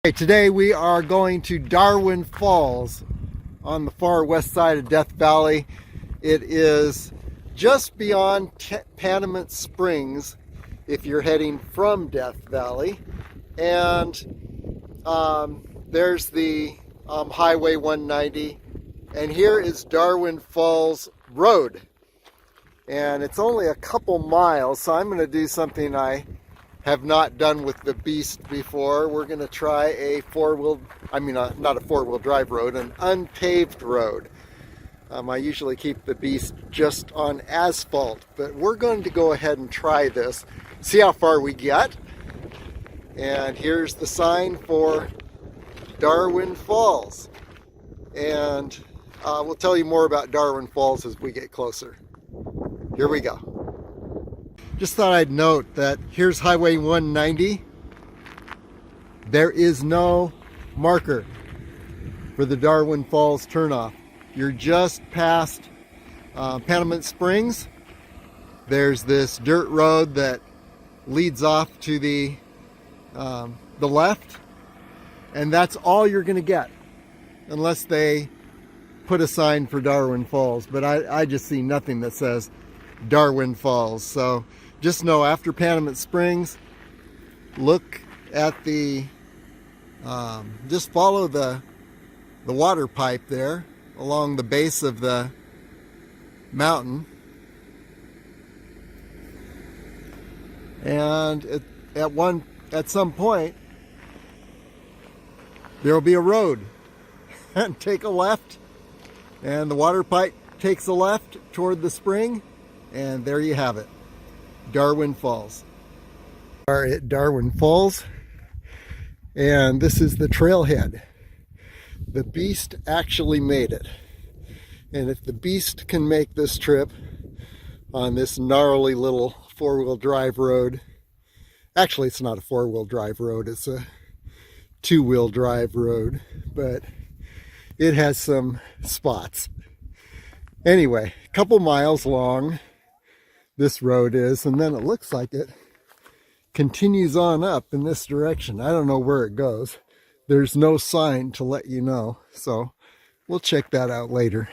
Hey, today we are going to Darwin Falls on the far west side of Death Valley. It is just beyond Panamint Springs if you're heading from Death Valley. And there's the Highway 190. And here is Darwin Falls Road. And it's only a couple miles, so I'm going to do something I have not done with the Beast before. We're going to try a not a four-wheel drive road, an unpaved road. I usually keep the Beast just on asphalt, but we're going to go ahead and try this, see how far we get. And here's the sign for Darwin Falls. And we'll tell you more about Darwin Falls as we get closer. Here we go. Just thought I'd note that here's Highway 190. There is no marker for the Darwin Falls turnoff. You're just past Panamint Springs. There's this dirt road that leads off to the left, and that's all you're going to get unless they put a sign for Darwin Falls. But I just see nothing that says Darwin Falls. So just know, after Panamint Springs, look at the, just follow the water pipe there along the base of the mountain. And at some point, there will be a road. And take a left, and the water pipe takes a left toward the spring, and there you have it. Darwin Falls. We are at Darwin Falls, and this is the trailhead. The Beast actually made it. And if the Beast can make this trip on this gnarly little four-wheel drive road, actually it's not a four-wheel drive road, it's a two-wheel drive road, but it has some spots. Anyway, a couple miles long this road is, and then it looks like it continues on up in this direction. I don't know where it goes. There's no sign to let you know, so we'll check that out later.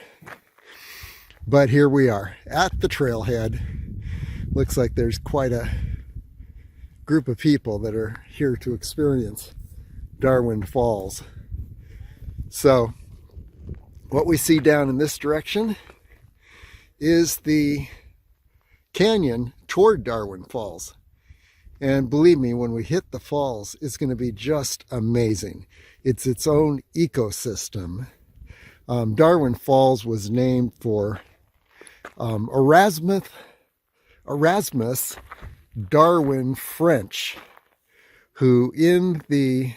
But here we are at the trailhead. Looks like there's quite a group of people that are here to experience Darwin Falls. So what we see down in this direction is the canyon toward Darwin Falls. And believe me, when we hit the falls, it's going to be just amazing. It's its own ecosystem. Darwin Falls was named for Erasmus Darwin French, who in the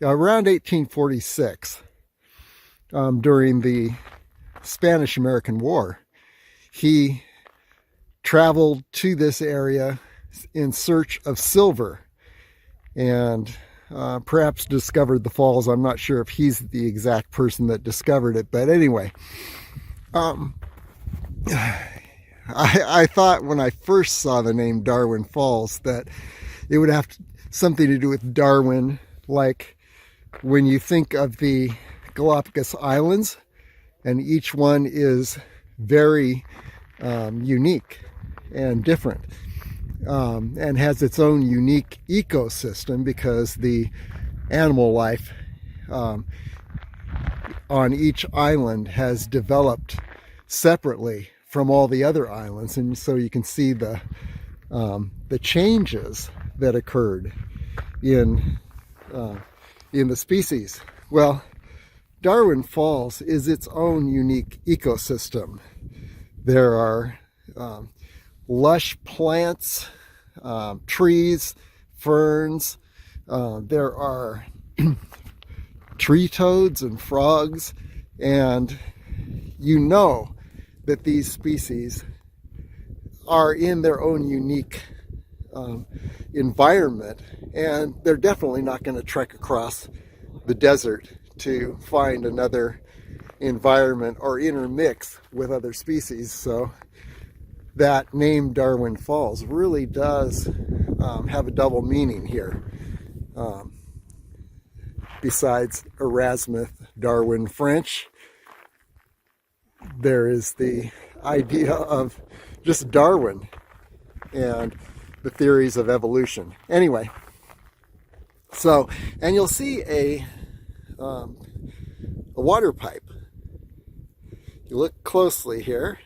around 1846, during the Spanish-American War, he traveled to this area in search of silver and perhaps discovered the falls. I'm not sure if he's the exact person that discovered it, but anyway, I thought when I first saw the name Darwin Falls that it would have something to do with Darwin, like when you think of the Galapagos Islands, and each one is very unique and different, and has its own unique ecosystem because the animal life on each island has developed separately from all the other islands, and so you can see the changes that occurred in the species. Well, Darwin Falls is its own unique ecosystem. There are lush plants, trees, ferns. There are tree toads and frogs, and you know that these species are in their own unique environment, and they're definitely not going to trek across the desert to find another environment or intermix with other species. So that name Darwin Falls really does have a double meaning here. besides Erasmus Darwin French. There is the idea of just Darwin and the theories of evolution. Anyway, so, and you'll see a water pipe. You look closely here.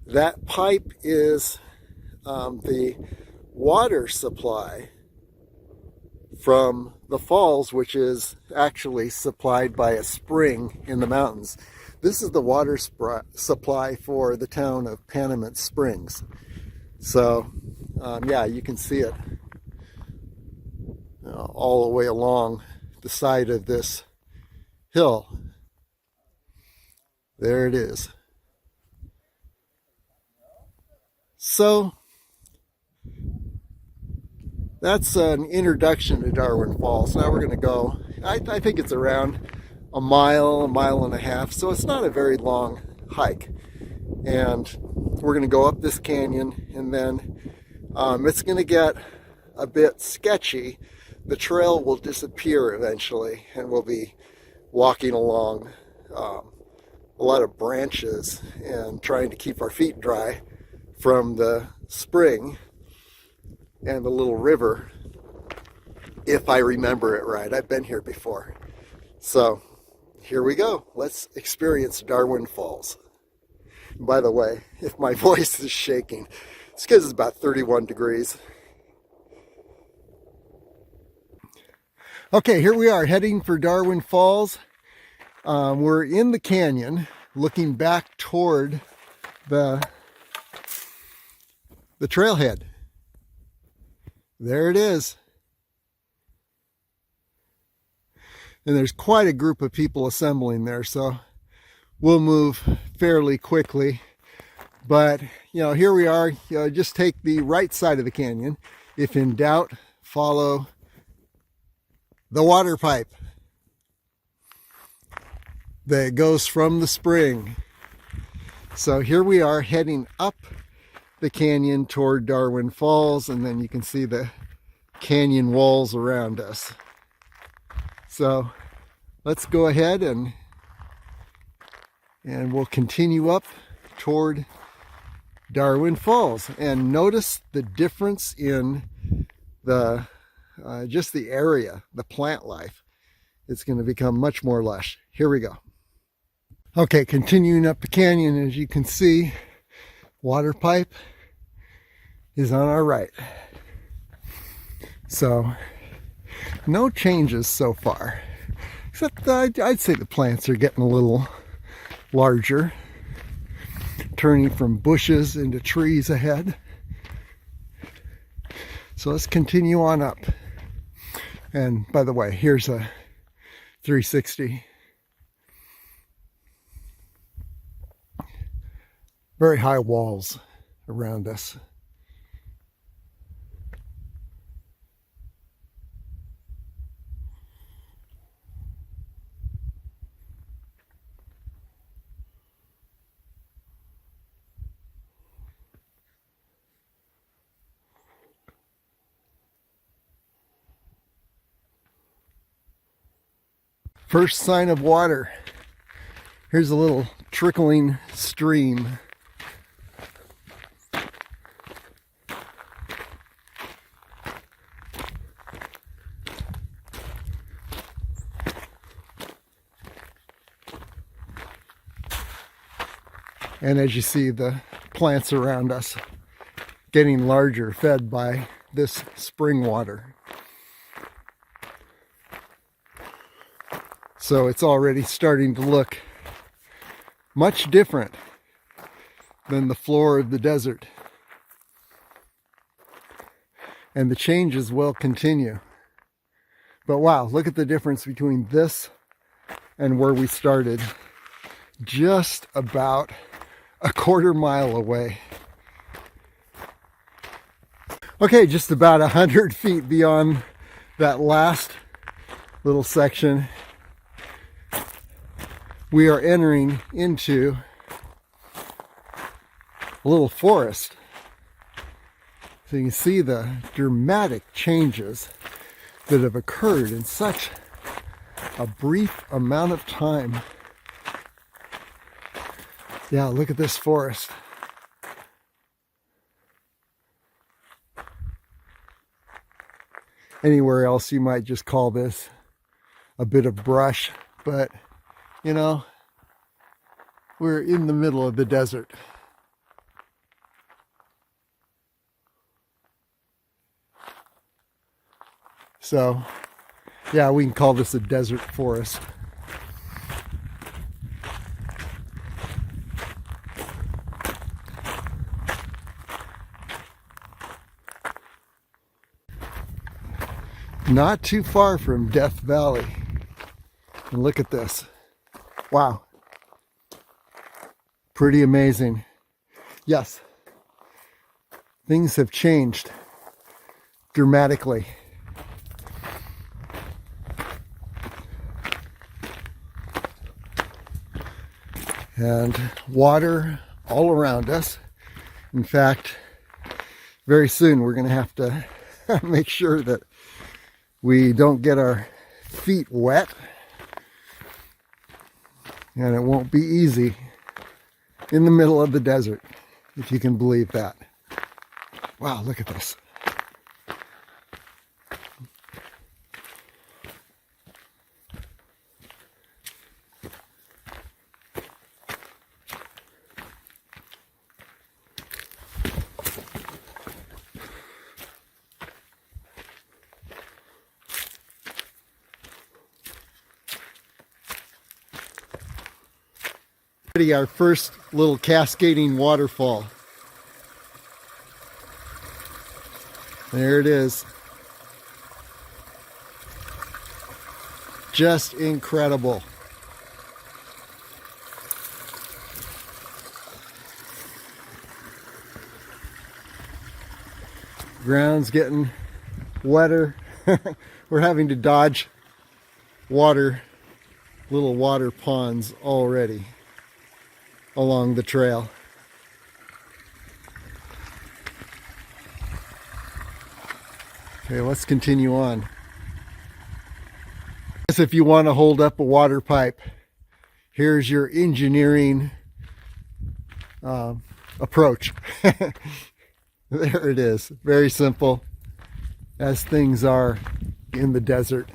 That pipe is the water supply from the falls, which is actually supplied by a spring in the mountains. This is the water supply for the town of Panamint Springs. So, yeah, you can see it all the way along the side of this hill. There it is. So, that's an introduction to Darwin Falls. Now we're going to go, I think it's around a mile and a half, so it's not a very long hike. And we're going to go up this canyon, and then it's going to get a bit sketchy. The trail will disappear eventually, and we'll be walking along a lot of branches and trying to keep our feet dry from the spring and the little river, if I remember it right. I've been here before. So here we go. Let's experience Darwin Falls. And by the way, if my voice is shaking, it's because it's about 31 degrees. Okay, here we are heading for Darwin Falls. We're in the canyon looking back toward the trailhead. There it is. And there's quite a group of people assembling there, so we'll move fairly quickly. But, here we are. Just take the right side of the canyon. If in doubt, follow the water pipe that goes from the spring. So here we are heading up the canyon toward Darwin Falls, and then you can see the canyon walls around us. So let's go ahead and we'll continue up toward Darwin Falls. And notice the difference in the just the area, the plant life. It's going to become much more lush. Here we go. Okay, continuing up the canyon, as you can see, water pipe is on our right. So, no changes so far. Except I'd say the plants are getting a little larger, turning from bushes into trees ahead. So let's continue on up. And by the way, here's a 360. Very high walls around us. First sign of water. Here's a little trickling stream. And as you see, the plants around us getting larger, fed by this spring water. So it's already starting to look much different than the floor of the desert. And the changes will continue. But wow, look at the difference between this and where we started. Just about a quarter mile away. Okay, just about 100 feet beyond that last little section, we are entering into a little forest. So you can see the dramatic changes that have occurred in such a brief amount of time. Yeah, look at this forest. Anywhere else you might just call this a bit of brush, but you know, we're in the middle of the desert. So, yeah, we can call this a desert forest. Not too far from Death Valley. And look at this. Wow. Pretty amazing. Yes, things have changed dramatically. And water all around us. In fact, very soon we're going to have to make sure that we don't get our feet wet. And it won't be easy in the middle of the desert, if you can believe that. Wow, look at this. Our first little cascading waterfall. There it is. Just incredible. Ground's getting wetter. We're having to dodge water, little water ponds already along the trail. Okay, let's continue on. If you want to hold up a water pipe, here's your engineering approach. There it is. Very simple, as things are in the desert.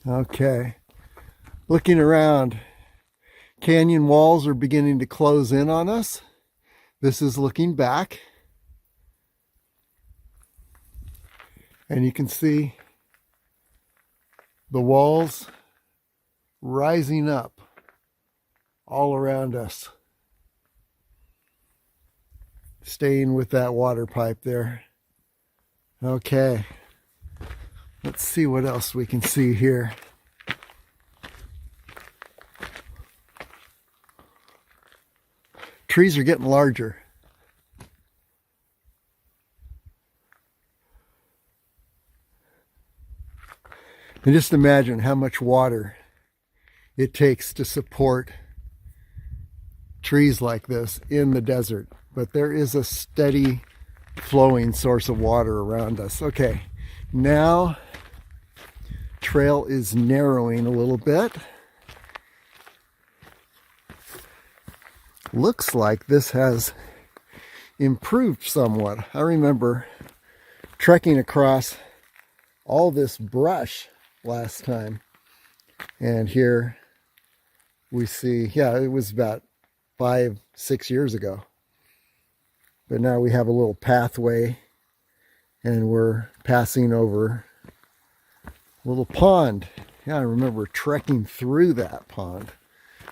Okay, looking around. Canyon walls are beginning to close in on us. This is looking back. And you can see the walls rising up all around us. Staying with that water pipe there. Okay. Let's see what else we can see here. Trees are getting larger. And just imagine how much water it takes to support trees like this in the desert. But there is a steady flowing source of water around us. Okay, now trail is narrowing a little bit. Looks like this has improved somewhat. I remember trekking across all this brush last time, and here we see, yeah, it was about 5-6 years ago, but now we have a little pathway and we're passing over a little pond. Yeah, I remember trekking through that pond.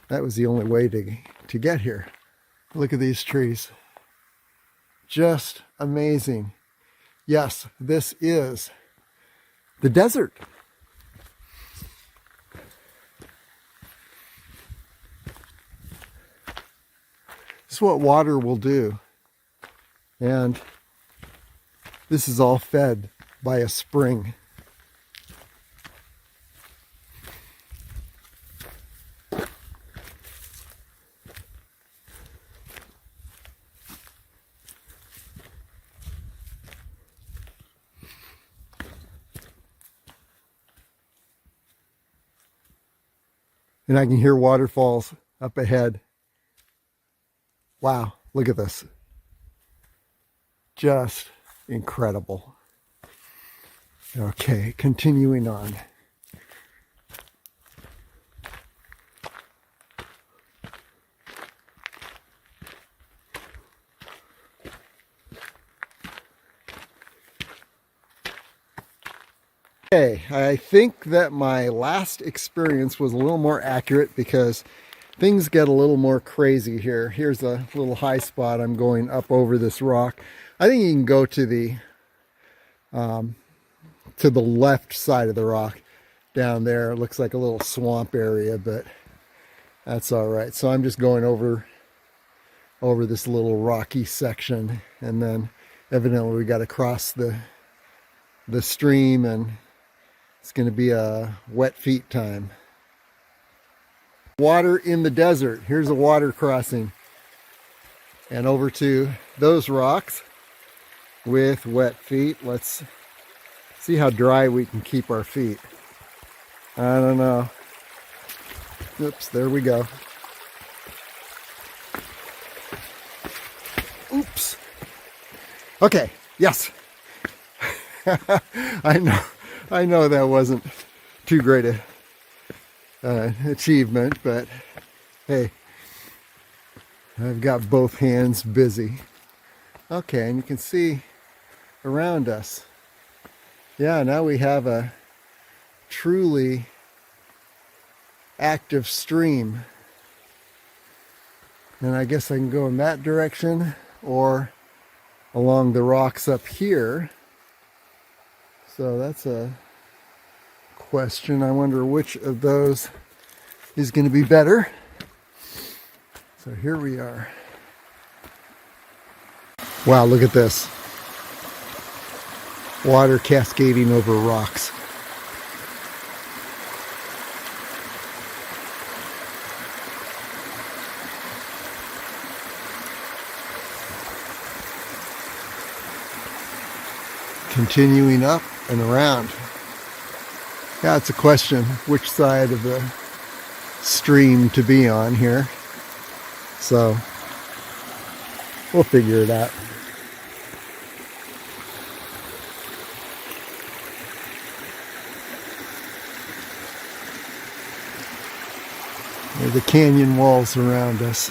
That was the only way to get here. Look at these trees. Just amazing. Yes, this is the desert. This is what water will do. And this is all fed by a spring. And I can hear waterfalls up ahead. Wow, look at this. Just incredible. Okay, continuing on. Okay, I think that my last experience was a little more accurate because things get a little more crazy here. Here's a little high spot. I'm going up over this rock. I think you can go to the left side of the rock down there. It looks like a little swamp area, but that's all right. So I'm just going over this little rocky section, and then evidently we got to cross the stream, and it's going to be a wet feet time. Water in the desert. Here's a water crossing. And over to those rocks with wet feet. Let's see how dry we can keep our feet. I don't know. Oops, there we go. Oops. Okay, yes. I know that wasn't too great a achievement, but hey, I've got both hands busy. Okay, and you can see around us. Yeah, now we have a truly active stream. And I guess I can go in that direction or along the rocks up here. So that's a question. I wonder which of those is going to be better. So here we are. Wow, look at this. Water cascading over rocks. Continuing up and around. Yeah, it's a question which side of the stream to be on here. So we'll figure it out. There's the canyon walls around us.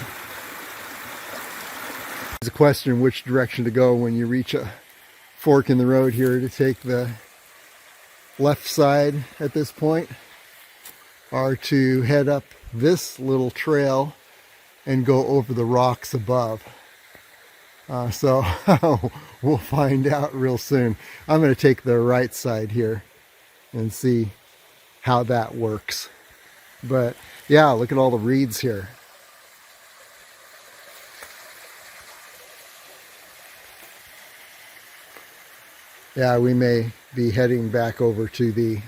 It's a question which direction to go when you reach a fork in the road here, to take the left side at this point, or to head up this little trail and go over the rocks above. So we'll find out real soon. I'm going to take the right side here and see how that works. But yeah, look at all the reeds here. Yeah, we may be heading back over to the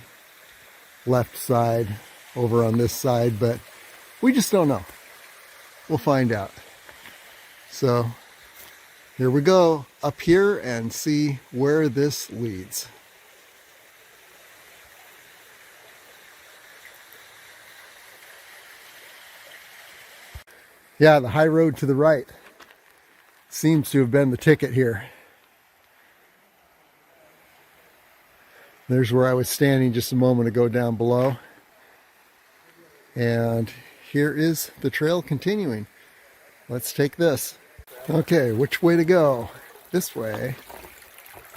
left side over on this side, but we just don't know. We'll find out. So here we go up here and see where this leads. Yeah, the high road to the right seems to have been the ticket here. There's where I was standing just a moment ago down below. And here is the trail continuing. Let's take this. Okay, which way to go? This way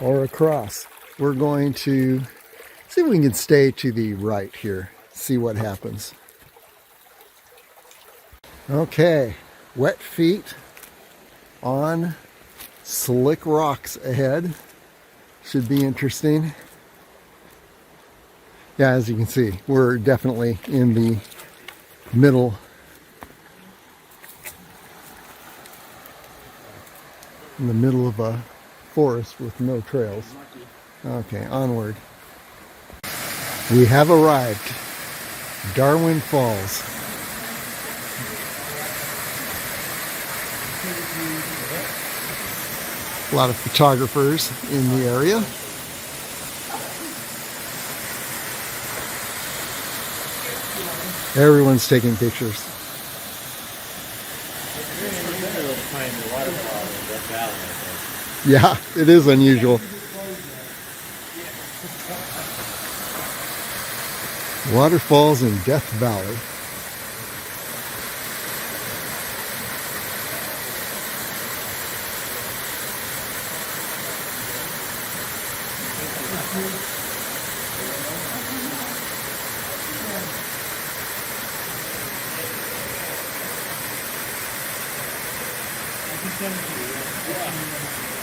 or across? We're going to see if we can stay to the right here. See what happens. Okay, wet feet on slick rocks ahead. Should be interesting. Yeah, as you can see, we're definitely in the middle of a forest with no trails. Okay, onward. We have arrived. Darwin Falls. A lot of photographers in the area. Everyone's taking pictures. Yeah, it is unusual. Waterfalls in Death Valley.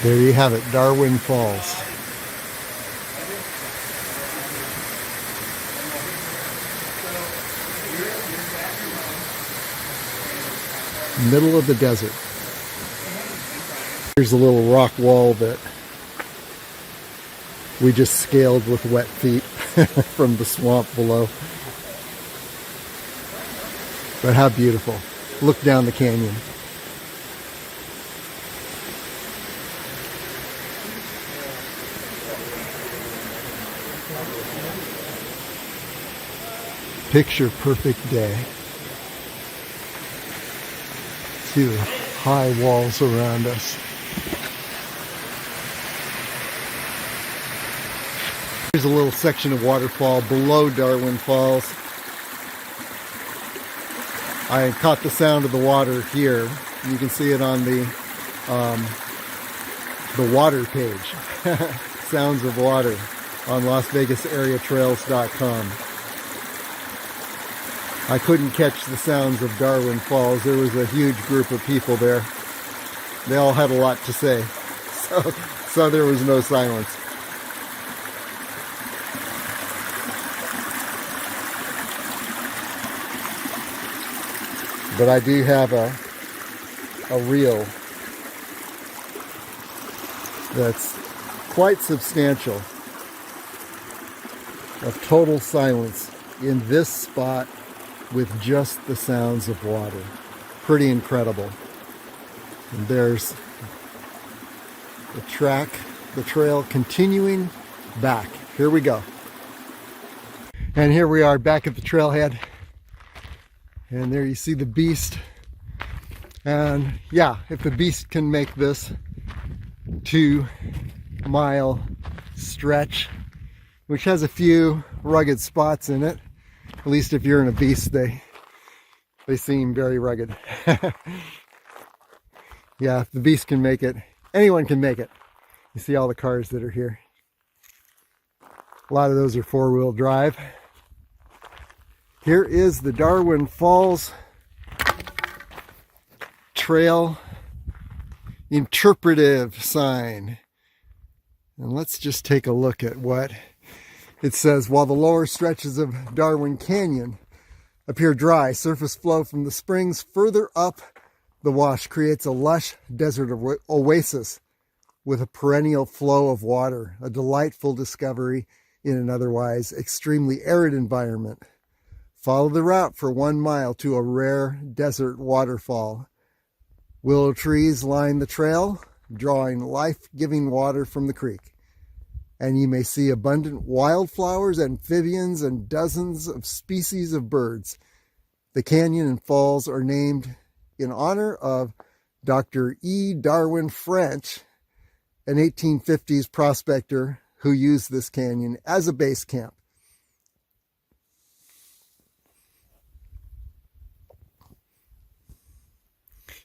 There you have it, Darwin Falls. Middle of the desert. Here's a little rock wall that we just scaled with wet feet from the swamp below. But how beautiful. Look down the canyon. Picture perfect day. See the high walls around us. Here's a little section of waterfall below Darwin Falls. I caught the sound of the water here. You can see it on the water page. Sounds of water on LasVegasAreaTrails.com. I couldn't catch the sounds of Darwin Falls. There was a huge group of people there. They all had a lot to say. So there was no silence. But I do have a reel that's quite substantial of total silence in this spot with just the sounds of water. Pretty incredible. And there's the trail continuing back. Here we go. And here we are back at the trailhead. And there you see the beast. And yeah, if the beast can make this 2-mile stretch, which has a few rugged spots in it, at least if you're in a beast, they seem very rugged. Yeah, if the beast can make it, anyone can make it. You see all the cars that are here. A lot of those are 4-wheel drive. Here is the Darwin Falls Trail Interpretive sign. And let's just take a look at what it says. While the lower stretches of Darwin Canyon appear dry, surface flow from the springs further up the wash creates a lush desert oasis with a perennial flow of water, a delightful discovery in an otherwise extremely arid environment. Follow the route for 1 mile to a rare desert waterfall. Willow trees line the trail, drawing life-giving water from the creek. And you may see abundant wildflowers, amphibians, and dozens of species of birds. The canyon and falls are named in honor of Dr. E. Darwin French, an 1850s prospector who used this canyon as a base camp.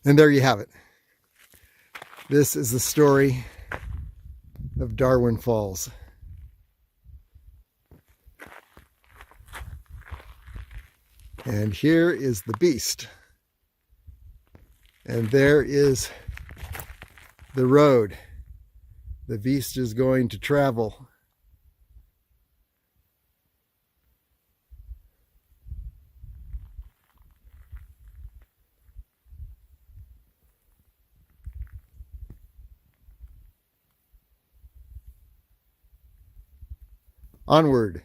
And there you have it. This is the story of Darwin Falls. And here is the beast. And there is the road the beast is going to travel. Onward.